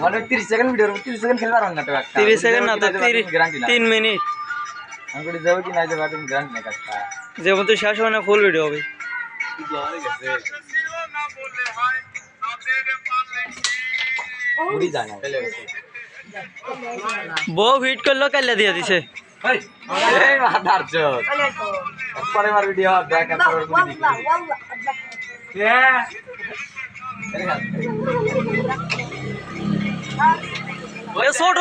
মানে 30 second video 30 second খেলবার না তো একটা 30 সেকেন্ড না তো 3 মিনিট আমি বলি যাও কি না যাবে তুমি গ্যারান্টি না কাটটা যেমন তো শেষ হয় না ফুল ভিডিও হবে পুরি জানা চলে গেছে বউ হিট করলো কাল্লা দিয়ে দিছে এই এই মাদার চোদ পরে মার ভিডিও দেখা পরে পুরি দিছি এ ছোট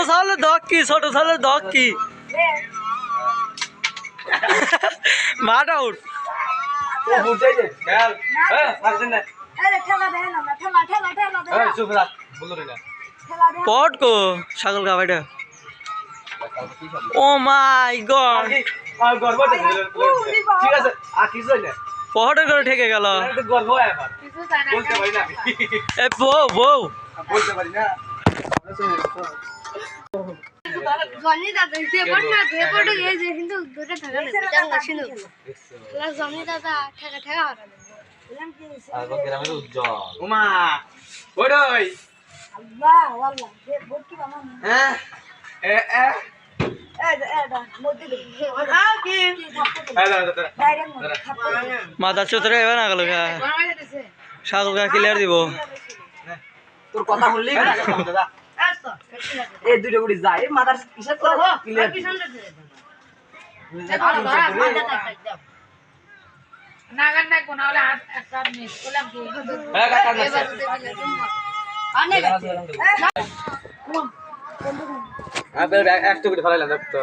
সালে দক কি মাঠ আউট ও বুঝাই দে খেল মারছেন না এই চুপ রাখ বলো রে না পট কো ছাগল গা ভাইটা ও মাই গড আর গর্ব ঠিক আছে আর কিছু না পট করে ঠেকে গেল গর্ব এবার বলতে পারি না এ বউ বলতে পারি না জনি দাদা পেপার না পেপারটা এই যে কিন্তু দুটো টাকা নেবে জানা ছিল প্লাস জনি দাদা টাকা হারা বললাম কি আর গ্রামের উজ্জ্বল ওমা ওই আল্লাহ আল্লাহ যে বটকি বানা হ্যাঁ এ এটা মধ্যে দে কি ডাইরেক্ট মধ্যে মাথা চোতরে এবার না গেল ছাগল গা ক্লিয়ার দিব তোর কথা শুনলি দাদা এই দুটো গুড়ি যায় মাদার কিসের করে ক্লিয়ার নাগান না কোন হলে হাত একটা মিস করলাম কি হ্যাঁ কাকা আনে গেছে হ্যাঁ একটু করে ফেলাইলাম তো